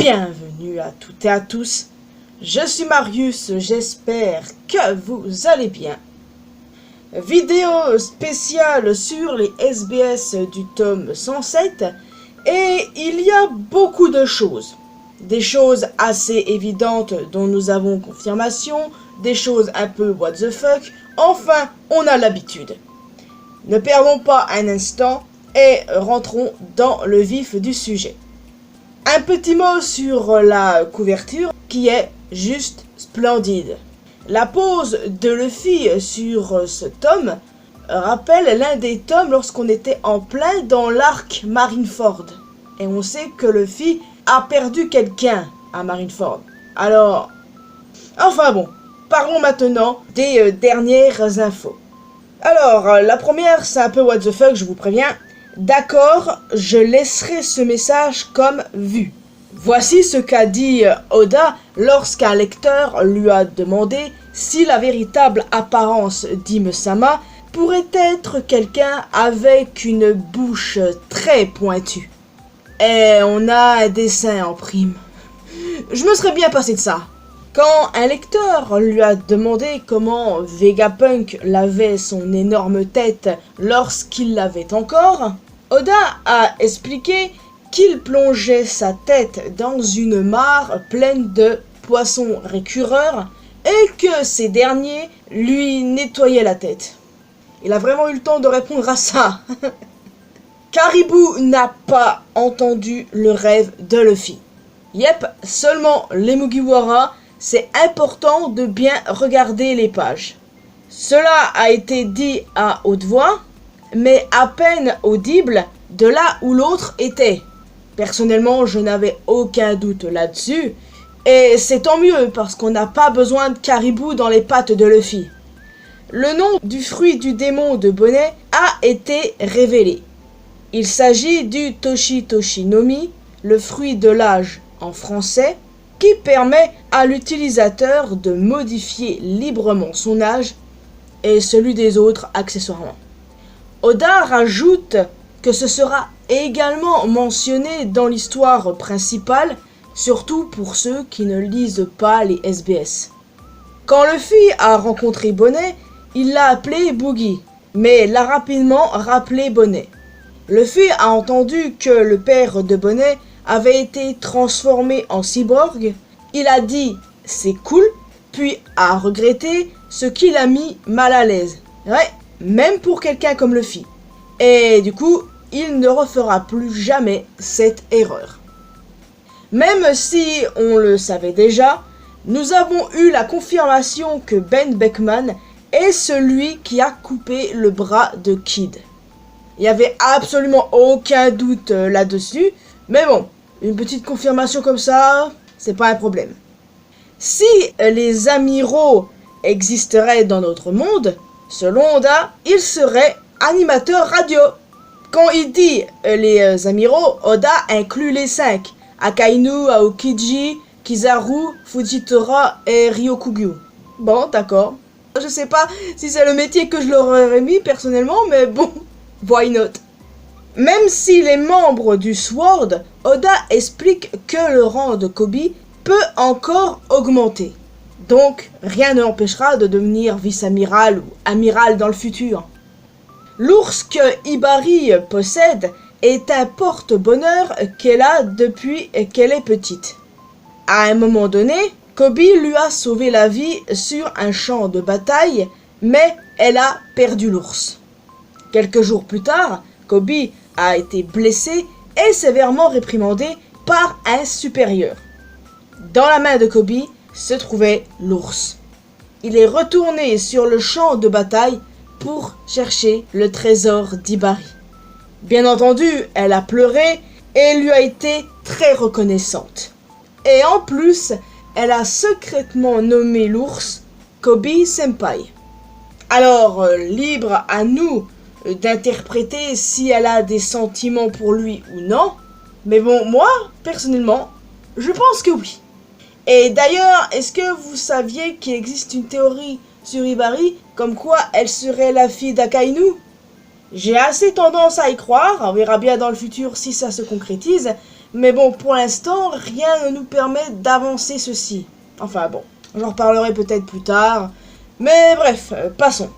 Bienvenue à toutes et à tous, je suis Marius, j'espère que vous allez bien. Vidéo spéciale sur les SBS du tome 107 et il y a beaucoup de choses. Des choses assez évidentes dont nous avons confirmation, des choses un peu what the fuck, enfin on a l'habitude. Ne perdons pas un instant et rentrons dans le vif du sujet. Un petit mot sur la couverture qui est juste splendide. La pose de Luffy sur ce tome rappelle l'un des tomes lorsqu'on était en plein dans l'arc Marineford. Et on sait que Luffy a perdu quelqu'un à Marineford. Alors, enfin bon, parlons maintenant des dernières infos. Alors, la première, c'est un peu what the fuck, je vous préviens. D'accord, je laisserai ce message comme vu. Voici ce qu'a dit Oda lorsqu'un lecteur lui a demandé si la véritable apparence d'Ime-sama pourrait être quelqu'un avec une bouche très pointue. Et on a un dessin en prime. Je me serais bien passé de ça. Quand un lecteur lui a demandé comment Vegapunk lavait son énorme tête lorsqu'il l'avait encore, Oda a expliqué qu'il plongeait sa tête dans une mare pleine de poissons récurreurs et que ces derniers lui nettoyaient la tête. Il a vraiment eu le temps de répondre à ça. Caribou n'a pas entendu le rêve de Luffy. Yep, seulement les Mugiwara, c'est important de bien regarder les pages. Cela a été dit à haute voix, mais à peine audible de là où l'autre était. Personnellement, je n'avais aucun doute là-dessus, et c'est tant mieux parce qu'on n'a pas besoin de caribou dans les pattes de Luffy. Le nom du fruit du démon de Bonnet a été révélé. Il s'agit du Toshi Nomi, le fruit de l'âge en français, qui permet à l'utilisateur de modifier librement son âge et celui des autres accessoirement. Oda rajoute que ce sera également mentionné dans l'histoire principale, surtout pour ceux qui ne lisent pas les SBS. Quand Luffy a rencontré Bonnet, il l'a appelé Boogie, mais l'a rapidement rappelé Bonnet. Luffy a entendu que le père de Bonnet avait été transformé en cyborg. Il a dit « c'est cool », puis a regretté, ce qui l'a mis mal à l'aise. Ouais, même pour quelqu'un comme Luffy. Et du coup, il ne refera plus jamais cette erreur. Même si on le savait déjà, nous avons eu la confirmation que Ben Beckman est celui qui a coupé le bras de Kid. Il n'y avait absolument aucun doute là-dessus, mais bon, une petite confirmation comme ça, c'est pas un problème. Si les amiraux existeraient dans notre monde, selon Oda, ils seraient animateurs radio. Quand il dit les amiraux, Oda inclut les 5. Akainu, Aokiji, Kizaru, Fujitora et Ryokugyu. Bon, d'accord. Je sais pas si c'est le métier que je leur aurais mis personnellement, mais bon, why not? Même si les membres du SWORD, Oda explique que le rang de Koby peut encore augmenter. Donc, rien ne l'empêchera de devenir vice-amiral ou amiral dans le futur. L'ours que Hibari possède est un porte-bonheur qu'elle a depuis qu'elle est petite. À un moment donné, Koby lui a sauvé la vie sur un champ de bataille, mais elle a perdu l'ours. Quelques jours plus tard, Koby a été blessé et sévèrement réprimandé par un supérieur. Dans la main de Koby se trouvait l'ours. Il est retourné sur le champ de bataille pour chercher le trésor d'Hibari. Bien entendu, elle a pleuré et lui a été très reconnaissante. Et en plus, elle a secrètement nommé l'ours Koby Senpai. Alors, libre à nous d'interpréter si elle a des sentiments pour lui ou non. Mais bon, moi, personnellement, je pense que oui. Et d'ailleurs, est-ce que vous saviez qu'il existe une théorie sur Hibari comme quoi elle serait la fille d'Akainu? J'ai assez tendance à y croire, on verra bien dans le futur si ça se concrétise, Mais bon, pour l'instant, rien ne nous permet d'avancer ceci. Enfin bon, j'en reparlerai peut-être plus tard. Mais bref, passons.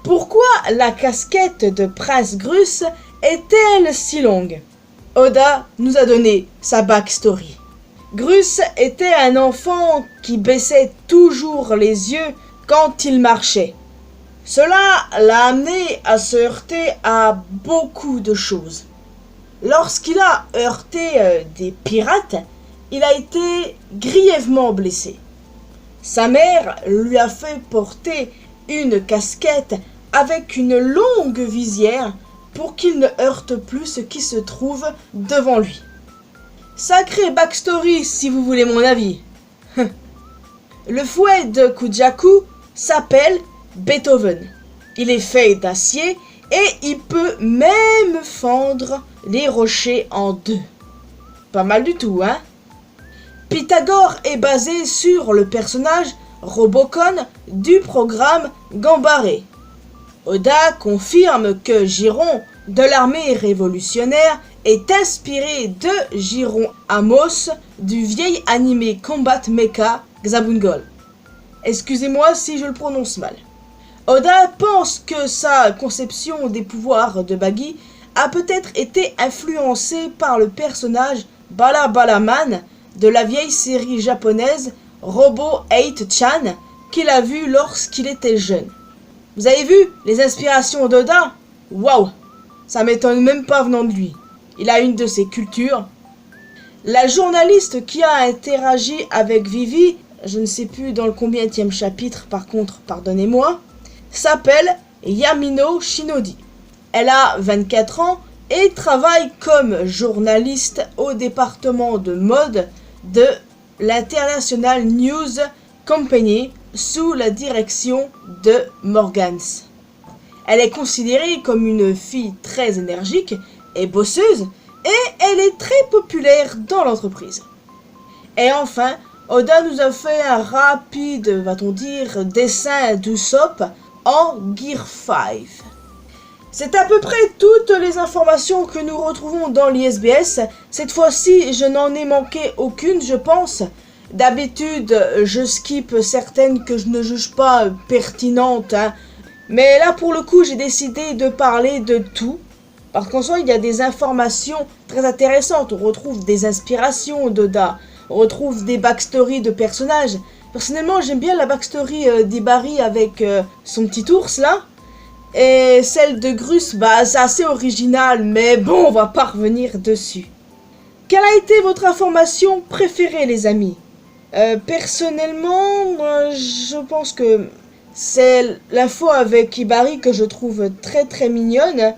Pourquoi la casquette de Prince Grus est-elle si longue? Oda nous a donné sa backstory. Grus était un enfant qui baissait toujours les yeux quand il marchait. Cela l'a amené à se heurter à beaucoup de choses. Lorsqu'il a heurté des pirates, il a été grièvement blessé. Sa mère lui a fait porter une casquette avec une longue visière pour qu'il ne heurte plus ce qui se trouve devant lui. Sacré backstory si vous voulez mon avis. Le fouet de Kujaku s'appelle Beethoven. Il est fait d'acier et il peut même fendre les rochers en deux. Pas mal du tout, hein? Pythagore est basé sur le personnage Robocon du programme Gambaré. Oda confirme que Giron de l'armée révolutionnaire est inspiré de Giron Amos du vieil animé Combat Mecha Xabungol. Excusez-moi si je le prononce mal. Oda pense que sa conception des pouvoirs de Bagi a peut-être été influencée par le personnage Bala Balaman de la vieille série japonaise Robo 8-chan qu'il a vu lorsqu'il était jeune. Vous avez vu les inspirations d'Oda? Waouh, ça m'étonne même pas venant de lui. Il a une de ses cultures. La journaliste qui a interagi avec Vivi, je ne sais plus dans le combienième chapitre par contre, pardonnez-moi, s'appelle Yamino Shinodi. Elle a 24 ans et travaille comme journaliste au département de mode de l'International News Company sous la direction de Morgans. Elle est considérée comme une fille très énergique et bosseuse et elle est très populaire dans l'entreprise. Et enfin, Oda nous a fait un rapide, va-t-on dire, dessin d'Usopp en Gear 5. C'est à peu près toutes les informations que nous retrouvons dans l'ISBS. Cette fois-ci, je n'en ai manqué aucune, je pense. D'habitude, je skip certaines que je ne juge pas pertinentes. Mais là, pour le coup, j'ai décidé de parler de tout. Parce qu'en soi, il y a des informations très intéressantes. On retrouve des inspirations d'Oda. On retrouve des backstories de personnages. Personnellement, j'aime bien la backstory d'Ibari avec son petit ours là. Et celle de Grus, bah c'est assez original, mais bon, on va pas revenir dessus. Quelle a été votre information préférée, les amis? Personnellement, je pense que c'est l'info avec Ibari que je trouve très très mignonne.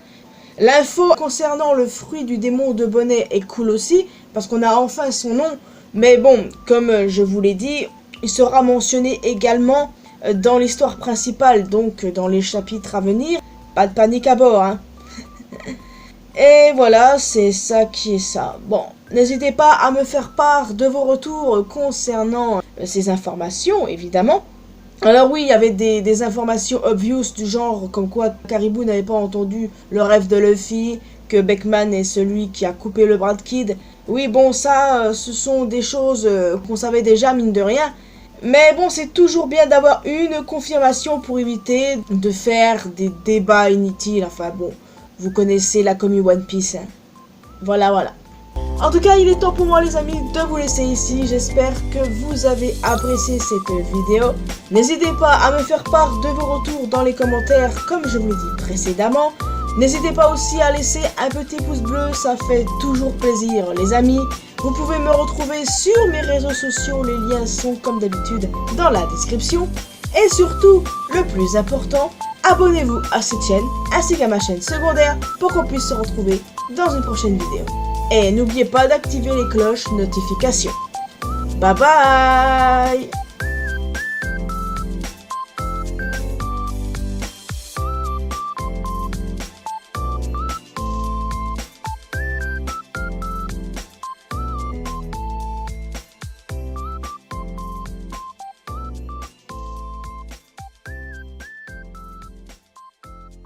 L'info concernant le fruit du démon de Bonnet est cool aussi, parce qu'on a enfin son nom. Mais bon, comme je vous l'ai dit, il sera mentionné également dans l'histoire principale, donc dans les chapitres à venir. Pas de panique à bord, hein. Et voilà, c'est ça qui est ça. Bon, n'hésitez pas à me faire part de vos retours concernant ces informations, évidemment. Alors oui, il y avait des informations obvious du genre comme quoi Caribou n'avait pas entendu le rêve de Luffy, que Beckman est celui qui a coupé le bras de Kid. Oui, bon, ça, ce sont des choses qu'on savait déjà, mine de rien. Mais bon, c'est toujours bien d'avoir une confirmation pour éviter de faire des débats inutiles. Enfin bon, vous connaissez la commu One Piece. Hein. Voilà. En tout cas, il est temps pour moi, les amis, de vous laisser ici. J'espère que vous avez apprécié cette vidéo. N'hésitez pas à me faire part de vos retours dans les commentaires, comme je vous l'ai dit précédemment. N'hésitez pas aussi à laisser un petit pouce bleu, ça fait toujours plaisir, les amis. Vous pouvez me retrouver sur mes réseaux sociaux, les liens sont comme d'habitude dans la description. Et surtout, le plus important, abonnez-vous à cette chaîne ainsi qu'à ma chaîne secondaire pour qu'on puisse se retrouver dans une prochaine vidéo. Et n'oubliez pas d'activer les cloches notifications. Bye bye!